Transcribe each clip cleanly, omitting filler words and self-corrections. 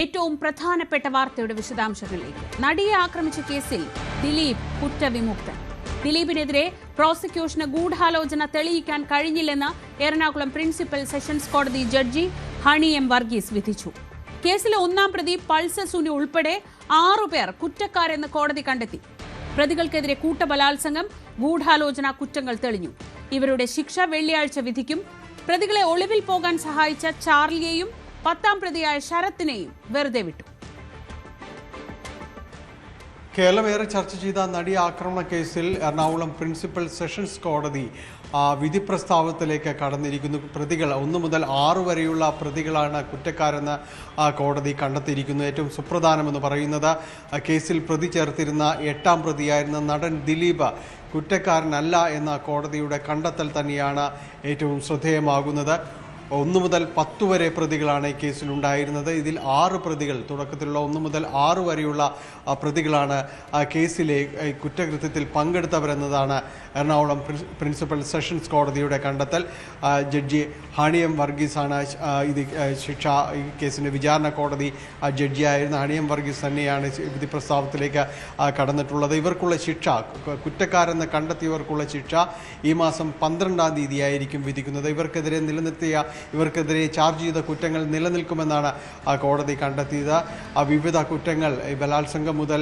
ഏറ്റവും പ്രധാനപ്പെട്ട വാർത്തയുടെ വിശദാംശങ്ങളിലേക്ക്. നടിയെ ആക്രമിച്ച കേസിൽ ദിലീപ് കുറ്റവിമുക്തൻ. ദിലീപിനെതിരെ പ്രോസിക്യൂഷന് ഗൂഢാലോചന തെളിയിക്കാൻ കഴിഞ്ഞില്ലെന്ന് എറണാകുളം പ്രിൻസിപ്പൽ സെഷൻസ് കോടതി ജഡ്ജി ഹണി എം വർഗീസ് വിധിച്ചു. കേസിലെ ഒന്നാം പ്രതി പൾസർ സുനി ഉൾപ്പെടെ 6 പേർ കുറ്റക്കാരെന്ന് കോടതി കണ്ടെത്തി. പ്രതികൾക്കെതിരെ കൂട്ടബലാത്സംഗം, ഗൂഢാലോചന കുറ്റങ്ങൾ തെളിഞ്ഞു. ഇവരുടെ ശിക്ഷ വെള്ളിയാഴ്ച വിധിക്കും. പ്രതികളെ ഒളിവിൽ പോകാൻ സഹായിച്ച ചാർലിയെയും 10ാം പ്രതിയായ ശരത്തിനെയും വെറുതെ വിട്ടു. കേരളമേറെ ചർച്ച ചെയ്ത നടി ആക്രമണ കേസിൽ എറണാകുളം പ്രിൻസിപ്പൽ സെഷൻസ് കോടതി വിധി പ്രസ്താവത്തിലേക്ക് കടന്നിരിക്കുന്നു. പ്രതികൾ 1 മുതൽ 6 വരെയുള്ള പ്രതികളാണ് കുറ്റക്കാരെന്ന് കോടതി കണ്ടെത്തിയിരിക്കുന്നു. ഏറ്റവും സുപ്രധാനമെന്ന് പറയുന്നത് കേസിൽ പ്രതി ചേർത്തിരുന്ന 8ാം പ്രതിയായിരുന്ന നടൻ ദിലീപ് കുറ്റക്കാരനല്ല എന്ന കോടതിയുടെ കണ്ടെത്തൽ തന്നെയാണ് ഏറ്റവും ശ്രദ്ധേയമാകുന്നത്. 1 മുതൽ 10 വരെ പ്രതികളാണ് ഈ കേസിലുണ്ടായിരുന്നത്. ഇതിൽ 6 പ്രതികൾ, തുടക്കത്തിലുള്ള 1 മുതൽ 6 വരെയുള്ള പ്രതികളാണ് കേസിലെ കുറ്റകൃത്യത്തിൽ പങ്കെടുത്തവരെന്നതാണ് എറണാകുളം പ്രിൻസിപ്പൽ സെഷൻസ് കോടതിയുടെ കണ്ടെത്തൽ. ജഡ്ജി ഹണി എം വർഗീസാണ് ഇത് ശിക്ഷ, ഈ കേസിൻ്റെ വിചാരണ കോടതി ജഡ്ജിയായിരുന്ന ഹണി എം വർഗീസ് തന്നെയാണ് വിധി പ്രസ്താവത്തിലേക്ക് കടന്നിട്ടുള്ളത്. ഇവർക്കുള്ള ശിക്ഷ, കുറ്റക്കാരെന്ന് കണ്ടെത്തിയവർക്കുള്ള ശിക്ഷ ഈ മാസം 12ാം തീയതിയായിരിക്കും വിധിക്കുന്നത്. ഇവർക്കെതിരെ ചാർജ് ചെയ്ത കുറ്റങ്ങൾ നിലനിൽക്കുമെന്നാണ് കോടതി കണ്ടെത്തിയത്. വിവിധ കുറ്റങ്ങൾ, ബലാത്സംഗം മുതൽ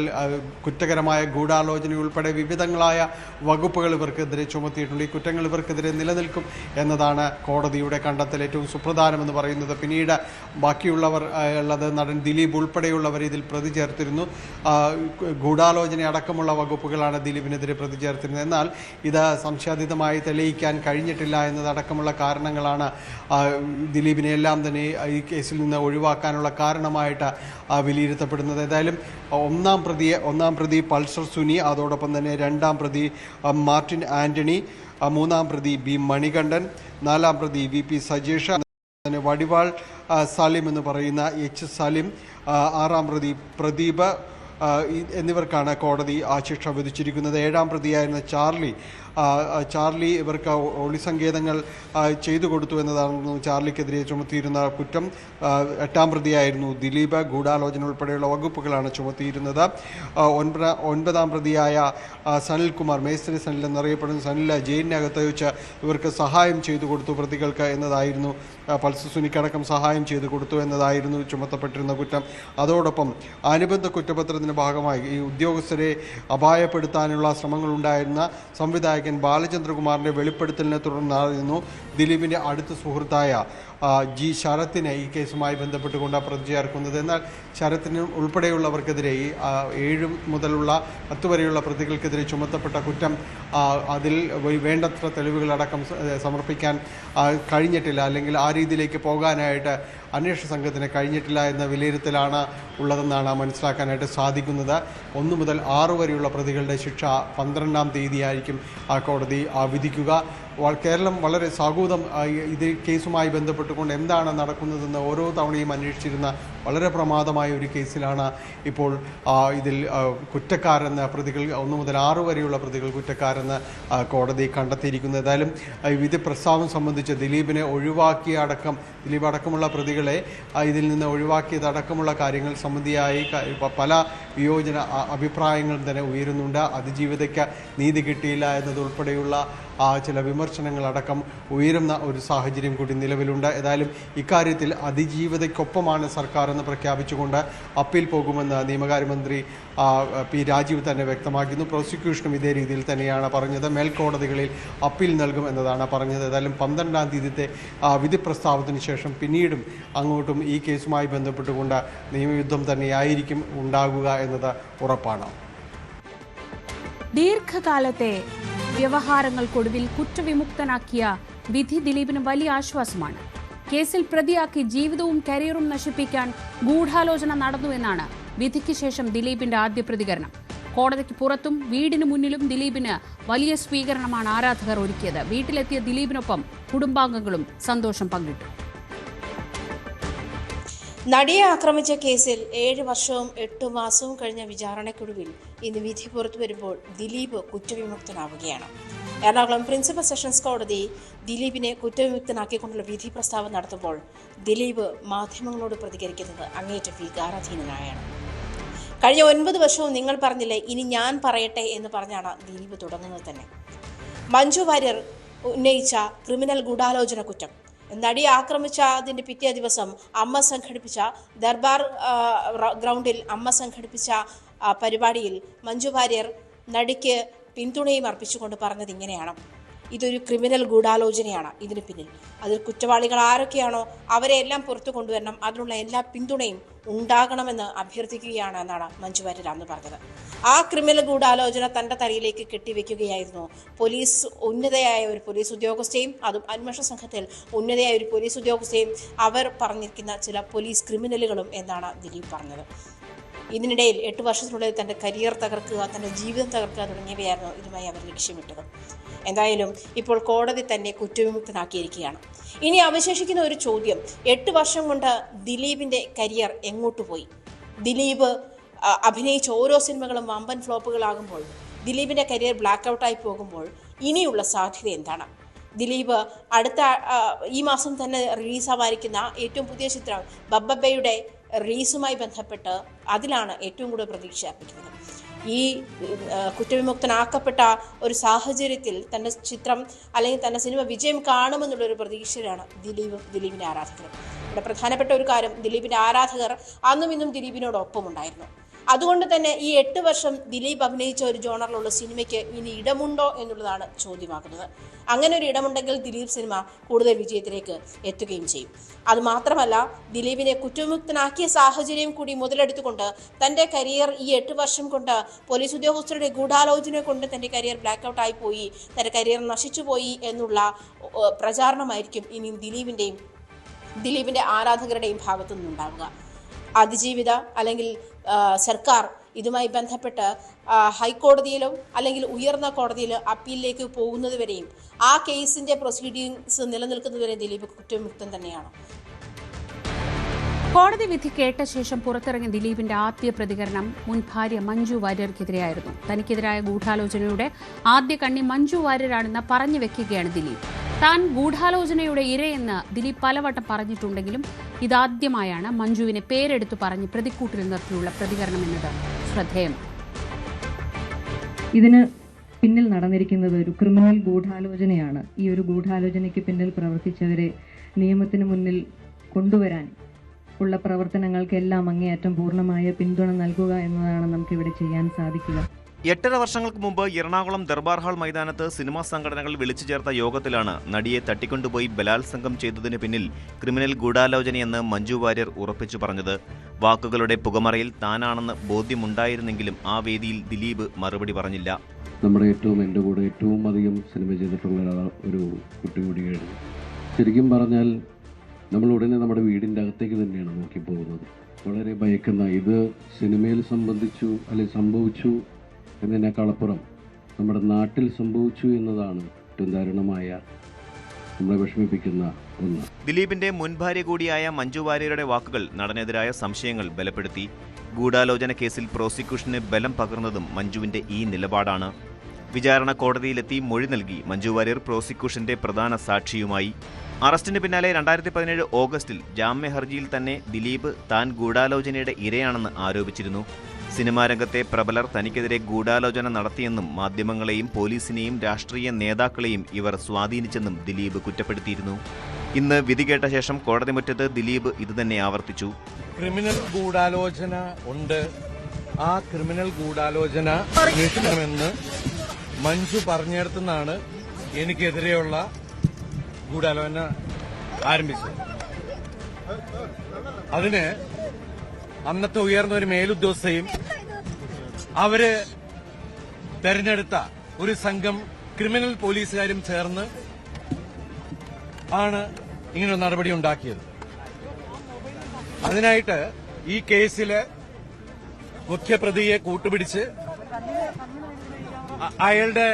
കുറ്റകരമായ ഗൂഢാലോചന ഉൾപ്പെടെ വിവിധങ്ങളായ വകുപ്പുകൾ ഇവർക്കെതിരെ ചുമത്തിയിട്ടുണ്ട്. ഈ കുറ്റങ്ങൾ ഇവർക്കെതിരെ നിലനിൽക്കും എന്നതാണ് കോടതിയുടെ കണ്ടെത്തൽ. ഏറ്റവും സുപ്രധാനമെന്ന് പറയുന്നത് പിന്നീട് ബാക്കിയുള്ളവർ ഉള്ളത് നടൻ ദിലീപ് ഉൾപ്പെടെയുള്ളവർ ഇതിൽ പ്രതി ചേർത്തിരുന്നു. ഗൂഢാലോചന അടക്കമുള്ള വകുപ്പുകളാണ് ദിലീപിനെതിരെ പ്രതി ചേർത്തിരുന്നത്. എന്നാൽ ഇത് സംശയാതീതമായി തെളിയിക്കാൻ കഴിഞ്ഞിട്ടില്ല എന്നതടക്കമുള്ള കാരണങ്ങളാണ് ദിലീപിനെ എല്ലാം തന്നെ ഈ കേസിൽ നിന്ന് ഒഴിവാക്കാനുള്ള കാരണമായിട്ട് വിലയിരുത്തപ്പെടുന്നത്. ഏതായാലും ഒന്നാം പ്രതി പൾസർ സുനി, അതോടൊപ്പം തന്നെ 2ാം പ്രതി മാർട്ടിൻ ആന്റണി, 3ാം പ്രതി ബി മണികണ്ഠൻ, 4ാം പ്രതി VP സജേഷ്, വടിവാൾ സലിം എന്ന് പറയുന്ന H സലിം, 6ാം പ്രതി പ്രദീപ് എന്നിവർക്കാണ് കോടതി ശിക്ഷ വിധിച്ചിരിക്കുന്നത്. 7ാം പ്രതിയായിരുന്ന ചാർലി ഇവർക്ക് ഒളിസങ്കേതങ്ങൾ ചെയ്തു കൊടുത്തു എന്നതായിരുന്നു ചാർലിക്കെതിരെ ചുമത്തിയിരുന്ന കുറ്റം. 8ാം പ്രതിയായിരുന്നു ദിലീപ്. ഗൂഢാലോചന ഉൾപ്പെടെയുള്ള വകുപ്പുകളാണ് ചുമത്തിയിരുന്നത്. 9ാം പ്രതിയായ സനിൽകുമാർ, മേസ്ത്രി സനിൽ എന്നറിയപ്പെടുന്ന സനിൽ, ജയിലിനകത്ത് വെച്ച് ഇവർക്ക് സഹായം ചെയ്തു കൊടുത്തു പ്രതികൾക്ക് എന്നതായിരുന്നു, പൾസർ സുനിക്കടക്കം സഹായം ചെയ്തു കൊടുത്തു എന്നതായിരുന്നു ചുമത്തപ്പെട്ടിരുന്ന കുറ്റം. അതോടൊപ്പം അനുബന്ധ കുറ്റപത്രത്തിന്റെ ഭാഗമായി ഈ ഉദ്യോഗസ്ഥരെ അപായപ്പെടുത്താനുള്ള ശ്രമങ്ങളുണ്ടായിരുന്ന സംവിധായകൻ ബാലചന്ദ്രകുമാറിന്റെ വെളിപ്പെടുത്തലിനെ തുടർന്നായിരുന്നു ദിലീപിന്റെ അടുത്ത സുഹൃത്തായ G ശരത്തിനെ ഈ കേസുമായി ബന്ധപ്പെട്ടുകൊണ്ട് പ്രതി ചേർക്കുന്നത്. എന്നാൽ ശരത്തിന് ഉൾപ്പെടെയുള്ളവർക്കെതിരെ ഈ 7 മുതലുള്ള 10 വരെയുള്ള പ്രതികൾക്കെതിരെ ചുമത്തപ്പെട്ട കുറ്റം, അതിൽ വേണ്ടത്ര തെളിവുകളടക്കം സമർപ്പിക്കാൻ കഴിഞ്ഞിട്ടില്ല, അല്ലെങ്കിൽ ആ രീതിയിലേക്ക് പോകാനായിട്ട് അന്വേഷണ സംഘത്തിന് കഴിഞ്ഞിട്ടില്ല എന്ന വിലയിരുത്തലാണ് ഉള്ളതെന്നാണ് മനസ്സിലാക്കാനായിട്ട് സാധിക്കുന്നത്. 1 മുതൽ 6 വരെയുള്ള പ്രതികളുടെ ശിക്ഷ 12ാം തീയതിയായിരിക്കും കോടതി വിധിക്കുക. കേരളം വളരെ സാഗൂതം ഇത് കേസുമായി ബന്ധപ്പെട്ടുകൊണ്ട് എന്താണ് നടക്കുന്നതെന്ന് ഓരോ തവണയും അന്വേഷിച്ചിരുന്ന വളരെ പ്രമാദമായ ഒരു കേസിലാണ് ഇപ്പോൾ ഇതിൽ കുറ്റക്കാരെന്ന് പ്രതികൾ 1 മുതൽ 6 വരെയുള്ള പ്രതികൾ കുറ്റക്കാരെന്ന് കോടതി കണ്ടെത്തിയിരിക്കുന്നത്. ഏതായാലും വിധി പ്രസ്താവം സംബന്ധിച്ച് ദിലീപ് അടക്കമുള്ള പ്രതികളെ ഇതിൽ നിന്ന് ഒഴിവാക്കിയതടക്കമുള്ള കാര്യങ്ങൾ സംബന്ധിയായി പല വിയോജന അഭിപ്രായങ്ങളും തന്നെ ഉയരുന്നുണ്ട്. അതിജീവിതയ്ക്ക് നീതി കിട്ടിയില്ല എന്നതുൾപ്പെടെയുള്ള ചില വിമർശനങ്ങളടക്കം ഉയരുന്ന ഒരു സാഹചര്യം കൂടി നിലവിലുണ്ട്. ഏതായാലും ഇക്കാര്യത്തിൽ അതിജീവിതയ്ക്കൊപ്പമാണ് സർക്കാർ എന്ന് പ്രഖ്യാപിച്ചുകൊണ്ട് അപ്പീൽ പോകുമെന്ന് നിയമകാര്യമന്ത്രി P രാജീവ് തന്നെ വ്യക്തമാക്കുന്നു. പ്രോസിക്യൂഷനും ഇതേ രീതിയിൽ തന്നെയാണ് പറഞ്ഞത്. മേൽക്കോടതികളിൽ അപ്പീൽ നൽകും എന്നതാണ് പറഞ്ഞത്. ഏതായാലും 12ാം തീയതിത്തെ വിധി പ്രസ്താവത്തിന് ശേഷം പിന്നീടും അങ്ങോട്ടും ഈ കേസുമായി ബന്ധപ്പെട്ടുകൊണ്ട് നിയമയുദ്ധം തന്നെയായിരിക്കും ഉണ്ടാകുക എന്നത് ഉറപ്പാണ്. ദീർഘകാലത്തെ വ്യവഹാരങ്ങൾക്കൊടുവിൽ കുറ്റവിമുക്തനാക്കിയ വിധി ദിലീപിന് വലിയ ആശ്വാസമാണ്. കേസിൽ പ്രതിയാക്കി ജീവിതവും കരിയറും നശിപ്പിക്കാൻ ഗൂഢാലോചന നടന്നുവെന്നാണ് വിധിക്ക് ശേഷം ദിലീപിന്റെ ആദ്യ പ്രതികരണം. കോടതിക്ക് പുറത്തും വീടിന് മുന്നിലും ദിലീപിന് വലിയ സ്വീകരണമാണ് ആരാധകർ ഒരുക്കിയത്. വീട്ടിലെത്തിയ ദിലീപിനൊപ്പം കുടുംബാംഗങ്ങളും സന്തോഷം പങ്കിട്ടു. നടിയെ ആക്രമിച്ച കേസിൽ 7 വർഷവും 8 മാസവും കഴിഞ്ഞ വിചാരണയ്ക്കൊടുവിൽ ഇന്ന് വിധി പുറത്തു വരുമ്പോൾ ദിലീപ് കുറ്റവിമുക്തനാവുകയാണ്. എറണാകുളം പ്രിൻസിപ്പൽ സെഷൻസ് കോടതി ദിലീപിനെ കുറ്റവിമുക്തനാക്കിക്കൊണ്ടുള്ള വിധി പ്രസ്താവന നടത്തുമ്പോൾ ദിലീപ് മാധ്യമങ്ങളോട് പ്രതികരിക്കുന്നത് അങ്ങേയറ്റം വികാരാധീനനായാണ്. കഴിഞ്ഞ 9 വർഷവും നിങ്ങൾ പറഞ്ഞില്ലേ, ഇനി ഞാൻ പറയട്ടെ എന്ന് പറഞ്ഞാണ് ദിലീപ് തുടങ്ങുന്നത് തന്നെ. മഞ്ജു വാര്യർ ഉന്നയിച്ച ക്രിമിനൽ ഗൂഢാലോചന കുറ്റം, നടിയെ ആക്രമിച്ചതിൻ്റെ പിറ്റേ ദിവസം അമ്മ സംഘടിപ്പിച്ച ദർബാർ ഗ്രൗണ്ടിൽ അമ്മ സംഘടിപ്പിച്ച പരിപാടിയിൽ മഞ്ജു വാര്യർ നടിക്ക് പിന്തുണയും അർപ്പിച്ചുകൊണ്ട് പറഞ്ഞത് ഇങ്ങനെയാണ്: ഇതൊരു ക്രിമിനൽ ഗൂഢാലോചനയാണ് ഇതിന് പിന്നിൽ. അതിൽ കുറ്റവാളികൾ ആരൊക്കെയാണോ അവരെ എല്ലാം പുറത്തു കൊണ്ടുവരണം, അതിനുള്ള എല്ലാ പിന്തുണയും ഉണ്ടാകണമെന്ന് അഭ്യർത്ഥിക്കുകയാണ് എന്നാണ് മഞ്ജു വാര്യർ അന്ന് പറഞ്ഞത്. ആ ക്രിമിനൽ ഗൂഢാലോചന തൻ്റെ തലയിലേക്ക് കെട്ടിവെക്കുകയായിരുന്നു ഉന്നതയായ ഒരു പോലീസ് ഉദ്യോഗസ്ഥയും, അതും അന്വേഷണ സംഘത്തിൽ ഉന്നതയായ ഒരു പോലീസ് ഉദ്യോഗസ്ഥയും അവർ പറഞ്ഞിരിക്കുന്ന ചില പോലീസ് ക്രിമിനലുകളും എന്നാണ് ദിലീപ് പറഞ്ഞത്. ഇതിനിടയിൽ 8 വർഷത്തിനുള്ളിൽ തൻ്റെ കരിയർ തകർക്കുക, തൻ്റെ ജീവിതം തകർക്കുക തുടങ്ങിയവയായിരുന്നു ഇതുമായി അവർ ലക്ഷ്യമിട്ടത്. എന്തായാലും ഇപ്പോൾ കോടതി തന്നെ കുറ്റവിമുക്തനാക്കിയിരിക്കുകയാണ്. ഇനി അവശേഷിക്കുന്ന ഒരു ചോദ്യം, 8 വർഷം കൊണ്ട് ദിലീപിൻ്റെ കരിയർ എങ്ങോട്ട് പോയി? ദിലീപ് അഭിനയിച്ച ഓരോ സിനിമകളും വമ്പൻ ഫ്ലോപ്പുകളാകുമ്പോൾ, ദിലീപിൻ്റെ കരിയർ ബ്ലാക്ക് ഔട്ടായി പോകുമ്പോൾ ഇനിയുള്ള സാധ്യത എന്താണ്? ദിലീപ് ഈ മാസം തന്നെ റിലീസാവാനിരിക്കുന്ന ഏറ്റവും പുതിയ ചിത്രം ബബ്ബയുടെ റിലീസുമായി ബന്ധപ്പെട്ട് അതിലാണ് ഏറ്റവും കൂടുതൽ പ്രതീക്ഷ അർപ്പിക്കുന്നത്. ഈ കുറ്റവിമുക്തനാക്കപ്പെട്ട ഒരു സാഹചര്യത്തിൽ തൻ്റെ ചിത്രം അല്ലെങ്കിൽ തൻ്റെ സിനിമ വിജയം കാണുമെന്നുള്ളൊരു പ്രതീക്ഷയിലാണ് ദിലീപിൻ്റെ ആരാധകർ. ഇവിടെ പ്രധാനപ്പെട്ട ഒരു കാര്യം, ദിലീപിൻ്റെ ആരാധകർ അന്നും ഇന്നും ദിലീപിനോടൊപ്പം ഉണ്ടായിരുന്നു. അതുകൊണ്ട് തന്നെ ഈ 8 വർഷം ദിലീപ് അഭിനയിച്ച ഒരു ജോണറിലുള്ള സിനിമയ്ക്ക് ഇനി ഇടമുണ്ടോ എന്നുള്ളതാണ് ചോദ്യമാക്കുന്നത്. അങ്ങനെ ഒരു ഇടമുണ്ടെങ്കിൽ ദിലീപ് സിനിമ കൂടുതൽ വിജയത്തിലേക്ക് എത്തുകയും ചെയ്യും. അതുമാത്രമല്ല, ദിലീപിനെ കുറ്റവിമുക്തനാക്കിയ സാഹചര്യം കൂടി മുതലെടുത്തുകൊണ്ട് തൻ്റെ കരിയർ ഈ 8 വർഷം കൊണ്ട് പോലീസ് ഉദ്യോഗസ്ഥരുടെ ഗൂഢാലോചന കൊണ്ട് തൻ്റെ കരിയർ ബ്ലാക്ക് ഔട്ടായി പോയി, തൻ്റെ കരിയർ നശിച്ചുപോയി എന്നുള്ള പ്രചാരണമായിരിക്കും ഇനി ദിലീപിൻ്റെ ആരാധകരുടെയും ഭാഗത്തു നിന്നുണ്ടാവുക. അതിജീവിത അല്ലെങ്കിൽ സർക്കാർ ഇതുമായി ബന്ധപ്പെട്ട് ഹൈക്കോടതിയിലും അല്ലെങ്കിൽ ഉയർന്ന കോടതിയിലും അപ്പീലിലേക്ക് പോകുന്നതുവരെയും ആ കേസിന്റെ പ്രൊസീഡിങ്സ് നിലനിൽക്കുന്നതുവരെ ദിലീപ് കുറ്റവിമുക്തൻ തന്നെയാണ്. കോടതി വിധി കേട്ട ശേഷം പുറത്തിറങ്ങിയ ദിലീപിന്റെ ആദ്യ പ്രതികരണം മുൻ ഭാര്യ മഞ്ജു വാര്യർക്കെതിരെയായിരുന്നു. തനിക്കെതിരായ ഗൂഢാലോചനയുടെ ആദ്യ കണ്ണി മഞ്ജു വാര്യരാണെന്ന് പറഞ്ഞു വെക്കുകയാണ് ദിലീപ്. താൻ ഗൂഢാലോചനയുടെ ഇരയെന്ന് ദിലീപ് പലവട്ടം പറഞ്ഞിട്ടുണ്ടെങ്കിലും ഇതാദ്യമായാണ് മഞ്ജുവിനെ പേരെടുത്തു പറഞ്ഞ് പ്രതിക്കൂട്ടിൽ നിർത്തിയുള്ള പ്രതികരണം എന്നത് ശ്രദ്ധേയമാണ്. ഇതിന് പിന്നിൽ നടന്നിരിക്കുന്നത് ഒരു ക്രിമിനൽ ഗൂഢാലോചനയാണ്. ഈ ഒരു ഗൂഢാലോചനയ്ക്ക് പിന്നിൽ പ്രവർത്തിച്ചവരെ നിയമത്തിന് മുന്നിൽ കൊണ്ടുവരാൻ ഉള്ള പ്രവർത്തനങ്ങൾക്കെല്ലാം അങ്ങേയറ്റം പൂർണ്ണമായ പിന്തുണ നൽകുക എന്നതാണ് നമുക്കിവിടെ ചെയ്യാൻ സാധിക്കുക. 8.5 വർഷങ്ങൾക്ക് മുമ്പ് എറണാകുളം ദർബാർ ഹാൾ മൈതാനത്ത് സിനിമാ സംഘടനകൾ വിളിച്ചു ചേർത്ത യോഗത്തിലാണ് നടിയെ തട്ടിക്കൊണ്ടുപോയി ബലാത്സംഗം ചെയ്തതിന് പിന്നിൽ ക്രിമിനൽ ഗൂഢാലോചനയെന്ന് മഞ്ജു വാര്യർ ഉറപ്പിച്ചു പറഞ്ഞത്. വാക്കുകളുടെ പുകമറയിൽ താനാണെന്ന് ബോധ്യമുണ്ടായിരുന്നെങ്കിലും ആ വേദിയിൽ ദിലീപ് മറുപടി പറഞ്ഞില്ല. എൻ്റെ കൂടെ ഏറ്റവും അധികം സിനിമ ചെയ്തിട്ടുള്ള ഒരു കുട്ടി കൂടിയായിരുന്നു. ശരിക്കും പറഞ്ഞാൽ നമ്മൾ ഉടനെ നമ്മുടെ വീടിൻ്റെ അകത്തേക്ക് തന്നെയാണ് നോക്കി പോകുന്നത്. വളരെ ഭയക്കുന്ന, ഇത് സിനിമയിൽ സംഭവിച്ചു എന്നതിനേക്കാളപ്പുറം നമ്മുടെ നാട്ടിൽ സംഭവിച്ചു എന്നതാണ് ഏറ്റവും ദാരുണമായ, നമ്മളെ വിഷമിപ്പിക്കുന്ന ഒന്ന്. ദിലീപിന്റെ മുൻ ഭാര്യ കൂടിയായ മഞ്ജു വാര്യരുടെ വാക്കുകൾ നടനെതിരായ സംശയങ്ങൾ ബലപ്പെടുത്തി. ഗൂഢാലോചന കേസിൽ പ്രോസിക്യൂഷന് ബലം പകർന്നതും മഞ്ജുവിന്റെ ഈ നിലപാടാണ്. വിചാരണ കോടതിയിലെത്തി മൊഴി നൽകി മഞ്ജു വാര്യർ പ്രോസിക്യൂഷന്റെ പ്രധാന സാക്ഷിയുമായി. അറസ്റ്റിന് പിന്നാലെ 2017 ഓഗസ്റ്റിൽ ജാമ്യ ഹർജിയിൽ തന്നെ ദിലീപ് താൻ ഗൂഢാലോചനയുടെ ഇരയാണെന്ന് ആരോപിച്ചിരുന്നു. സിനിമാ രംഗത്തെ പ്രബലർ തനിക്കെതിരെ ഗൂഢാലോചന നടത്തിയെന്നും മാധ്യമങ്ങളെയും പോലീസിനെയും രാഷ്ട്രീയ നേതാക്കളെയും ഇവർ സ്വാധീനിച്ചെന്നും ദിലീപ് കുറ്റപ്പെടുത്തിയിരുന്നു. ഇന്ന് വിധി കേട്ട ശേഷം കോടതി മുറ്റത്ത് ദിലീപ് ഇതുതന്നെ ആവർത്തിച്ചു. ക്രിമിനൽ ഗൂഢാലോചന ഉണ്ട്, ആ ക്രിമിനൽ ഗൂഢാലോചന അന്വേഷിക്കണമെന്ന് മഞ്ജു പറഞ്ഞിടത്തുനിന്നാണ് എനിക്കെതിരെയുള്ള ഗൂഢാലോചന ആരംഭിച്ചത്. അതിന് അന്നത്തെ ഉയർന്ന ഒരു മേലുദ്യോഗസ്ഥയും അവര് തെരഞ്ഞെടുത്ത ഒരു സംഘം ക്രിമിനൽ പോലീസുകാരും ചേർന്ന് ആണ് ഇങ്ങനൊരു നടപടി ഉണ്ടാക്കിയത്. അതിനായിട്ട് ഈ കേസില് മുഖ്യപ്രതിയെ കൂട്ടുപിടിച്ച് അയാളുടെ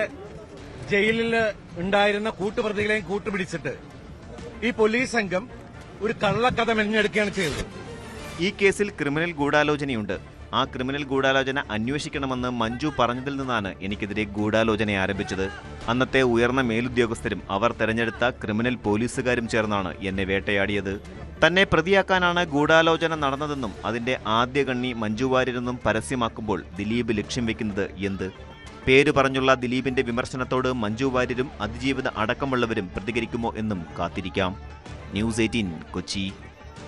ജയിലിൽ ഉണ്ടായിരുന്ന കൂട്ടുപ്രതികളെയും കൂട്ടുപിടിച്ചിട്ട് ഈ പോലീസ് സംഘം ഒരു കള്ളക്കഥ മെനഞ്ഞെടുക്കുകയാണ് ചെയ്തത്. ഈ കേസിൽ ക്രിമിനൽ ഗൂഢാലോചനയുണ്ട്. ആ ക്രിമിനൽ ഗൂഢാലോചന അന്വേഷിക്കണമെന്ന് മഞ്ജു പറഞ്ഞതിൽ നിന്നാണ് എനിക്കെതിരെ ഗൂഢാലോചന ആരംഭിച്ചത്. അന്നത്തെ ഉയർന്ന മേലുദ്യോഗസ്ഥരും അവർ തെരഞ്ഞെടുത്ത ക്രിമിനൽ പോലീസുകാരും ചേർന്നാണ് എന്നെ വേട്ടയാടിയത്. തന്നെ പ്രതിയാക്കാനാണ് ഗൂഢാലോചന നടന്നതെന്നും അതിന്റെ ആദ്യ കണ്ണി മഞ്ജു വാര്യരെന്നും പരസ്യമാക്കുമ്പോൾ ദിലീപ് ലക്ഷ്യം വെക്കുന്നത് എന്ത്? പേര് പറഞ്ഞുള്ള ദിലീപിന്റെ വിമർശനത്തോട് മഞ്ജു വാര്യരും അതിജീവിത അടക്കമുള്ളവരും പ്രതികരിക്കുമോ എന്നും കാത്തിരിക്കാം. ന്യൂസ് 18 കൊച്ചി.